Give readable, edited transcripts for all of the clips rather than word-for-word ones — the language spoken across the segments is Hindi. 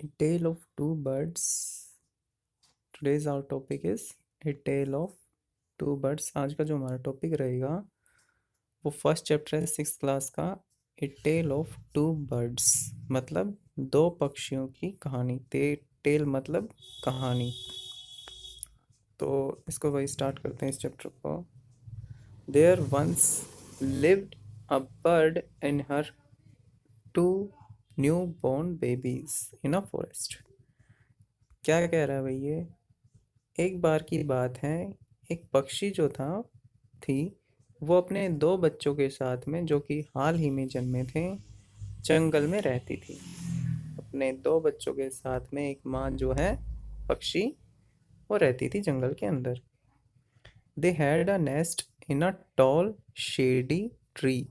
A tale of two birds. Today's our topic is A tale of two birds. आज का जो हमारा टॉपिक रहेगा वो फर्स्ट चैप्टर है सिक्स क्लास का, ए टेल ऑफ टू बर्ड्स, मतलब दो पक्षियों की कहानी। टेल मतलब कहानी। तो इसको वही स्टार्ट करते हैं इस चैप्टर को। There once lived a bird and her two newborn babies in a forest. क्या कह रहा है भाई ये? एक बार की बात है, एक पक्षी जो थी वो अपने दो बच्चों के साथ में, जो कि हाल ही में जन्मे थे, जंगल में रहती थी। अपने दो बच्चों के साथ में एक माँ जो है पक्षी, वो रहती थी जंगल के अंदर। They had a nest in a tall shady tree.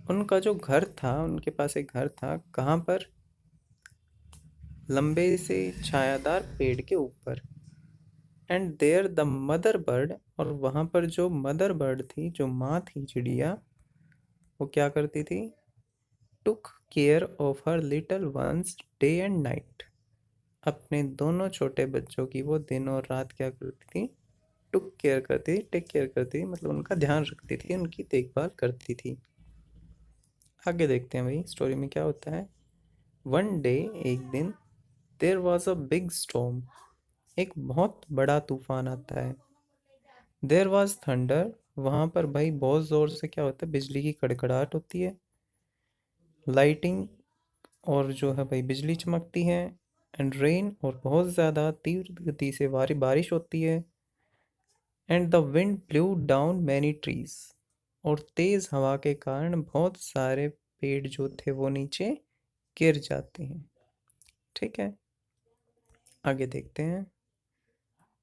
उनका जो घर था, उनके पास एक घर था। कहाँ पर? लंबे से छायादार पेड़ के ऊपर। And there the mother bird, और वहाँ पर जो मदर बर्ड थी, जो माँ थी चिड़िया, वो क्या करती थी? Took care of her little ones day and night. अपने दोनों छोटे बच्चों की वो दिन और रात क्या करती थी? टुक केयर करती, टेक केयर करती, मतलब उनका ध्यान रखती थी, उनकी देखभाल करती थी। आगे देखते हैं भाई स्टोरी में क्या होता है। वन डे, एक दिन, there was a big storm. एक बहुत बड़ा तूफान आता है। There was thunder. वहाँ पर भाई बहुत ज़ोर से क्या होता है? बिजली की कड़कड़ाहट होती है। लाइटिंग, और जो है भाई बिजली चमकती है। एंड रेन, और बहुत ज़्यादा तीव्र गति से बारिश होती है। And the wind blue down many trees, और तेज़ हवा के कारण बहुत सारे पेड़ जो थे वो नीचे गिर जाते हैं। ठीक है, आगे देखते हैं।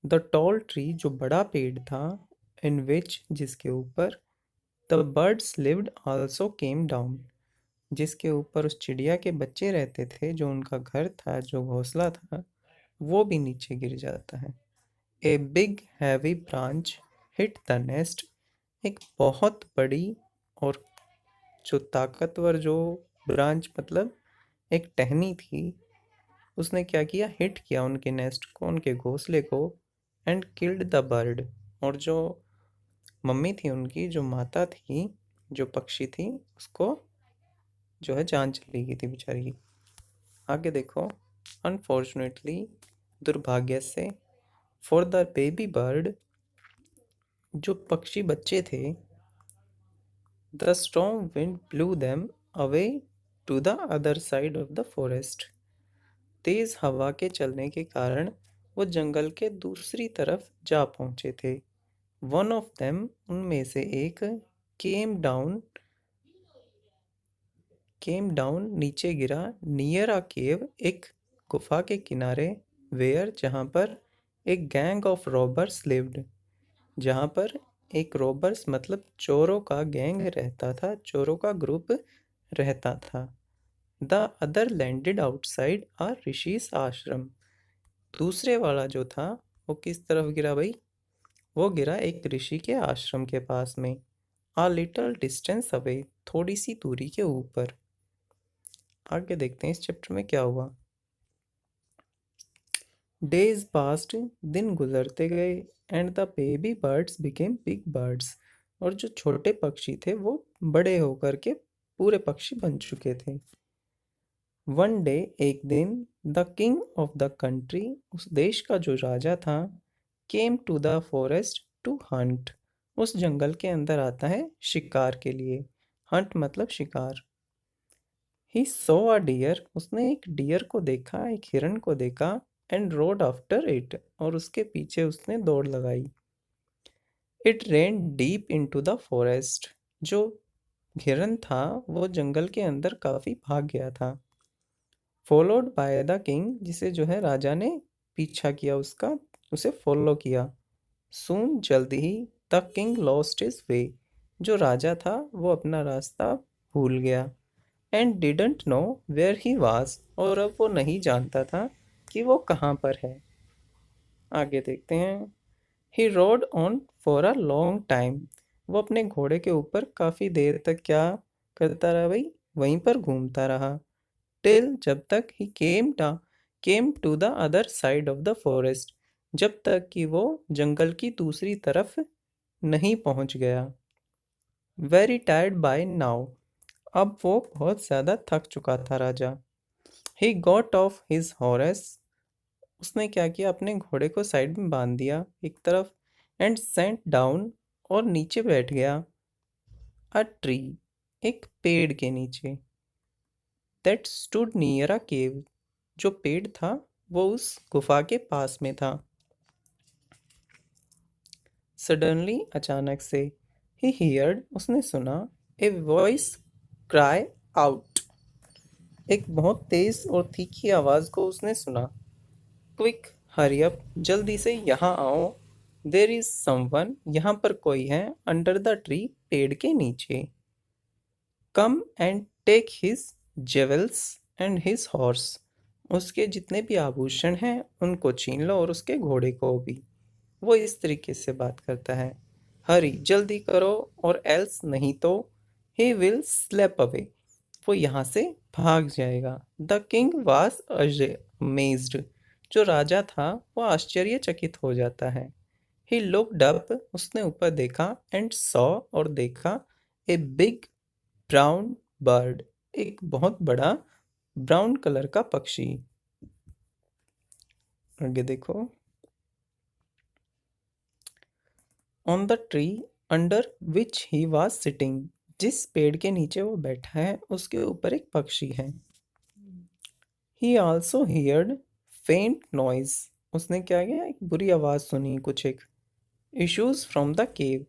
द टॉल ट्री, जो बड़ा पेड़ था, इन विच, जिसके ऊपर, the birds lived also came down, जिसके ऊपर उस चिड़िया के बच्चे रहते थे, जो उनका घर था, जो घोंसला था, वो भी नीचे गिर जाता है। A big heavy branch hit the nest. एक बहुत बड़ी और जो ताकतवर जो ब्रांच, मतलब एक टहनी थी, उसने क्या किया? हिट किया उनके नेस्ट को, उनके घोंसले को। एंड किल्ड द बर्ड, और जो मम्मी थी उनकी, जो माता थी, जो पक्षी थी, उसको जो है जान चली गई थी बेचारी की। आगे देखो। अनफॉर्चुनेटली, दुर्भाग्य से, फॉर द बेबी बर्ड, जो पक्षी बच्चे थे, the strong wind blew them away to the other side of the forest. तेज हवा के चलने के कारण वो जंगल के दूसरी तरफ जा पहुंचे थे। वन ऑफ देम, उनमें से एक, केम डाउन नीचे गिरा, नियर अ केव, एक गुफा के किनारे, वेयर, जहाँ पर, एक गैंग ऑफ रॉबर्स लिव्ड, जहाँ पर एक रॉबर्स मतलब चोरों का गैंग रहता था, चोरों का ग्रुप रहता था। द अदर लैंडेड आउटसाइड आ ऋषिस आश्रम। दूसरे वाला जो था वो किस तरफ गिरा भाई? वो गिरा एक ऋषि के आश्रम के पास में। आ लिटल डिस्टेंस अवे, थोड़ी सी दूरी के ऊपर। आगे देखते हैं इस चैप्टर में क्या हुआ। डेज पास्ट, दिन गुजरते गए। And the baby birds became big birds, और जो छोटे पक्षी थे वो बड़े होकर के पूरे पक्षी बन चुके थे। वन डे, एक दिन, the king of the country, उस देश का जो राजा था, came to the forest to hunt, उस जंगल के अंदर आता है शिकार के लिए। हंट मतलब शिकार। ही सॉ अ डियर, उसने एक डियर को देखा, एक हिरन को देखा। एंड रोड आफ्टर इट, और उसके पीछे उसने दौड़ लगाई। It rain deep into the forest, जो हिरन था वो जंगल के अंदर काफी भाग गया था। फॉलोड बाय द किंग, जिसे जो है राजा ने पीछा किया उसका, उसे फॉलो किया। सून, जल्दी ही, the king lost his way, जो राजा था वो अपना रास्ता भूल गया। And didn't know where he was, और अब वो नहीं जानता था कि वो कहाँ पर है। आगे देखते हैं। He rode on for a long time, वो अपने घोड़े के ऊपर काफ़ी देर तक क्या करता रहा भाई? वहीं पर घूमता रहा। टिल, जब तक, he came to the other side of the forest, जब तक कि वो जंगल की दूसरी तरफ नहीं पहुंच गया। वेरी टायर्ड बाय नाउ, अब वो बहुत ज़्यादा थक चुका था राजा। He got off his horse, उसने क्या किया, अपने घोड़े को साइड में बांध दिया एक तरफ, एंड सेंट डाउन, और नीचे बैठ गया। अ ट्री, एक पेड़ के नीचे। दैट स्टूड नियर अ केव, जो पेड़ था वो उस गुफा के पास में था। सडनली, अचानक से, ही हियर्ड, उसने सुना, ए वॉइस क्राई आउट, एक बहुत तेज और तीखी आवाज को उसने सुना। क्विक, हरी अप, जल्दी से यहाँ आओ। देर इज समवन, यहाँ पर कोई है। अंडर द ट्री, पेड़ के नीचे। Come and take his jewels and his horse, उसके जितने भी आभूषण हैं उनको छीन लो, और उसके घोड़े को भी। वो इस तरीके से बात करता है, हरी, जल्दी करो, और एल्स, नहीं तो, ही विल स्लेप अवे, वो यहाँ से भाग जाएगा। द किंग वाज अमेज्ड, जो राजा था वो आश्चर्यचकित हो जाता है। ही लुक्ड अप, उसने ऊपर देखा, एंड सॉ, और देखा, ए बिग ब्राउन बर्ड, एक बहुत बड़ा ब्राउन कलर का पक्षी। आगे देखो। On the tree under which he was sitting, जिस पेड़ के नीचे वो बैठा है उसके ऊपर एक पक्षी है। He also heard faint noise, उसने क्या किया, एक बुरी आवाज सुनी, कुछ एक। Issues from the cave,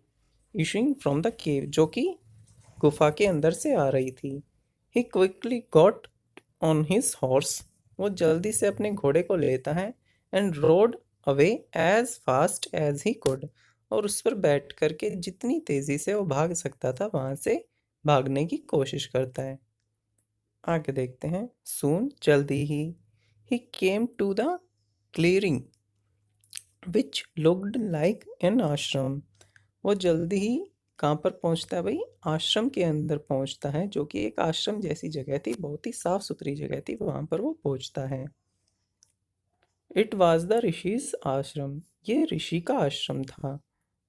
issuing from the cave, जो कि गुफा के अंदर से आ रही थी। He quickly got on his horse, वो जल्दी से अपने घोड़े को लेता है, and rode away as fast as he could, और उस पर बैठ करके जितनी तेजी से वो भाग सकता था वहां से भागने की कोशिश करता है। आगे देखते हैं। सून, जल्दी ही came to the clearing which looked like an ashram, वो जल्दी ही कहाँ पर पहुंचता है भाई, आश्रम के अंदर पहुंचता है, जो कि एक आश्रम जैसी जगह थी, बहुत ही साफ सुथरी जगह थी, वहां पर वो पहुंचता है। इट वॉज द ऋषिज आश्रम, ये ऋषि का आश्रम था।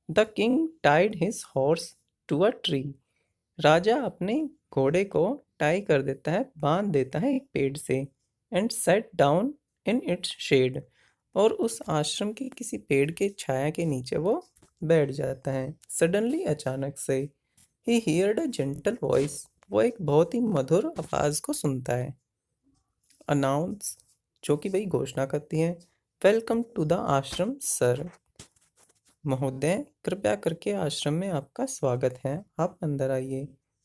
The king tied his horse to a tree, राजा अपने घोड़े को टाई कर देता है, बांध देता है एक पेड़ से, and set down in its shade, और उस आश्रम के किसी पेड़ के छाया के नीचे वो बैठ जाता है। सडनली, अचानक से, ही हियर्ड अ जेंटल वॉइस, वो एक बहुत ही मधुर आवाज को सुनता है। अनाउंस, जो कि भाई घोषणा करती है, वेलकम टू द आश्रम सर, महोदय, कृपया करके आश्रम में आपका स्वागत है, आप अंदर आइए।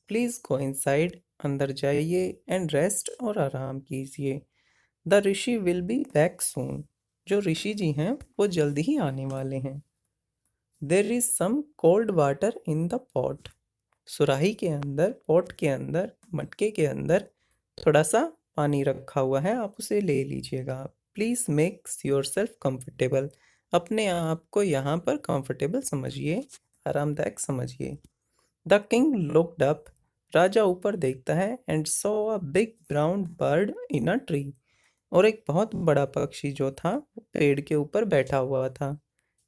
प्लीज गो इनसाइड, अंदर जाइए, एंड रेस्ट, और आराम कीजिए। The Rishi will be back soon, जो ऋषि जी हैं वो जल्दी ही आने वाले हैं। There is some cold water in the pot, सुराही के अंदर, पॉट के अंदर, मटके के अंदर थोड़ा सा पानी रखा हुआ है, आप उसे ले लीजिएगा। Please makes your self comfortable, अपने आप को यहाँ पर कंफर्टेबल समझिए, आरामदायक समझिए। द किंग लुक्ड अप, राजा ऊपर देखता है, and saw a big brown bird in a tree, और एक बहुत बड़ा पक्षी जो था वो पेड़ के ऊपर बैठा हुआ था।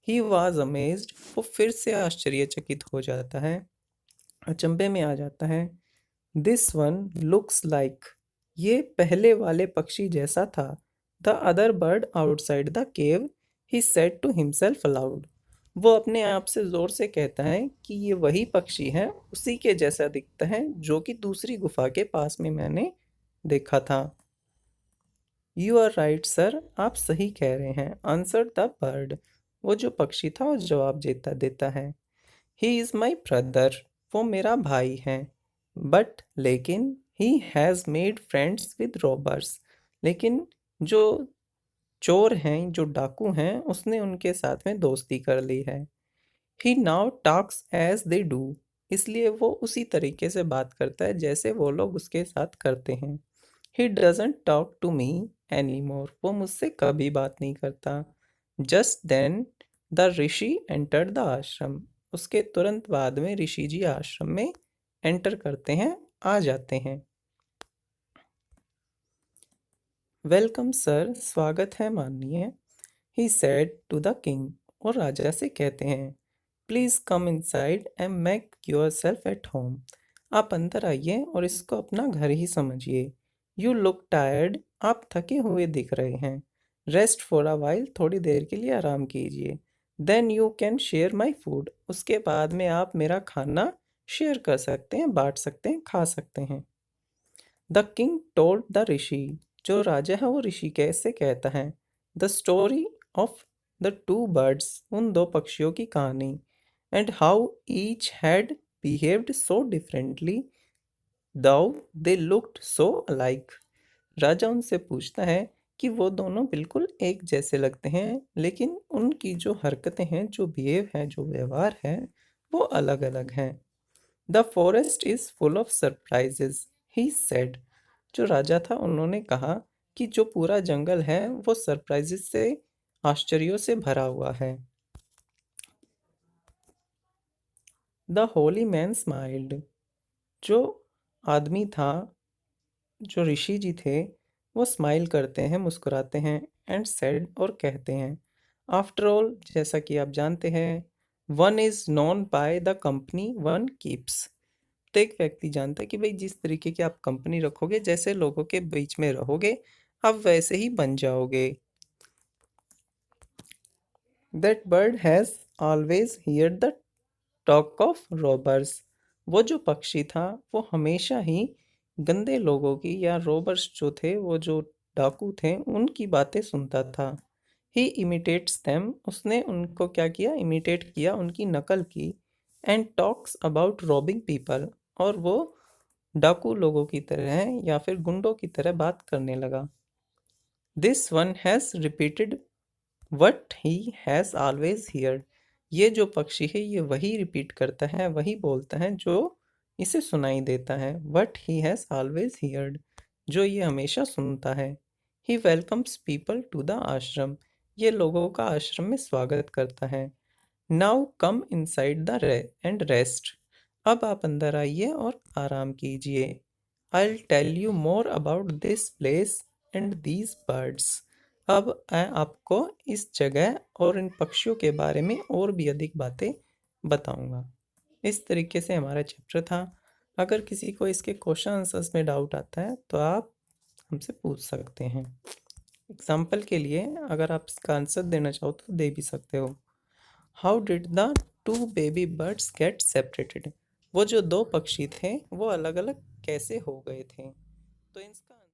ही वॉज अमेज्ड, वो फिर से आश्चर्यचकित हो जाता है, अचंभे में आ जाता है। दिस वन लुक्स लाइक, ये पहले वाले पक्षी जैसा था। The other bird outside the cave, he said to himself aloud, वो अपने आप से जोर से कहता है कि ये वही पक्षी है, उसी के जैसा दिखता है जो कि दूसरी गुफा के पास में मैंने देखा था। यू आर राइट सर, आप सही कह रहे हैं, आंसर द बर्ड, वो जो पक्षी था वो जवाब देता है। ही इज़ माई ब्रदर, वो मेरा भाई है। बट, लेकिन, he has made friends with robbers, लेकिन जो चोर हैं, जो डाकू हैं, उसने उनके साथ में दोस्ती कर ली है। He now talks as they do, इसलिए वो उसी तरीके से बात करता है जैसे वो लोग उसके साथ करते हैं। He doesn't talk to me any more, वो मुझसे कभी बात नहीं करता। Just then the rishi enter the ashram, उसके तुरंत बाद में ऋषि जी आश्रम में एंटर करते हैं, आ जाते हैं। वेलकम सर, स्वागत है माननीय। He said to the king, और राजा से कहते हैं, please come inside and make yourself at home. आप अंदर आइए और इसको अपना घर ही समझिए। यू लुक टायर्ड, आप थके हुए दिख रहे हैं। रेस्ट फॉर अ वाइल, थोड़ी देर के लिए आराम कीजिए। Then you can share my food, उसके बाद में आप मेरा खाना शेयर कर सकते हैं, बांट सकते हैं, खा सकते हैं। The king told the rishi, जो राजा है वो ऋषि कैसे कहता है, the story of the two birds, उन दो पक्षियों की कहानी, and how each had behaved so differently though they looked so alike. राजा उनसे पूछता है कि वो दोनों बिल्कुल एक जैसे लगते हैं, लेकिन उनकी जो हरकतें हैं, जो बिहेव है, जो व्यवहार है, वो अलग अलग हैं। The forest is full of surprises, he said, जो राजा था उन्होंने कहा कि जो पूरा जंगल है वो सरप्राइजेस से, आश्चर्यों से भरा हुआ है। द होली मैन स्माइल्ड, जो आदमी था, जो ऋषि जी थे, वो स्माइल करते हैं, मुस्कुराते हैं, एंड सेड, और कहते हैं, आफ्टर ऑल, जैसा कि आप जानते हैं, one is known by the company one keeps. प्रत्येक व्यक्ति जानता है कि भाई जिस तरीके की आप कंपनी रखोगे, जैसे लोगों के बीच में रहोगे, आप वैसे ही बन जाओगे। That bird has always here the talk of robbers, वो जो पक्षी था वो हमेशा ही गंदे लोगों की, या रॉबर्स जो थे, वो जो डाकू थे, उनकी बातें सुनता था। ही इमिटेट्स देम, उसने उनको क्या किया, इमिटेट किया, उनकी नकल की। And talks about robbing people, और वो डाकू लोगों की तरह या फिर गुंडों की तरह बात करने लगा। This one has repeated what he has always heard, ये जो पक्षी है ये वही रिपीट करता है, वही बोलता है जो इसे सुनाई देता है। What he has always heard, जो ये हमेशा सुनता है। He welcomes people to the ashram, ये लोगों का आश्रम में स्वागत करता है। Now come inside the and rest, अब आप अंदर आइए और आराम कीजिए। I tell you more about this place and these birds, अब मैं आपको इस जगह और इन पक्षियों के बारे में और भी अधिक बातें बताऊंगा। इस तरीके से हमारा चैप्टर था। अगर किसी को इसके क्वेश्चन आंसर्स में डाउट आता है तो आप हमसे पूछ सकते हैं। एग्जाम्पल के लिए अगर आप इसका आंसर देना चाहो तो दे भी सकते हो। How did the two baby birds get separated, वो जो दो पक्षी थे वो अलग अलग कैसे हो गए थे। तो इसका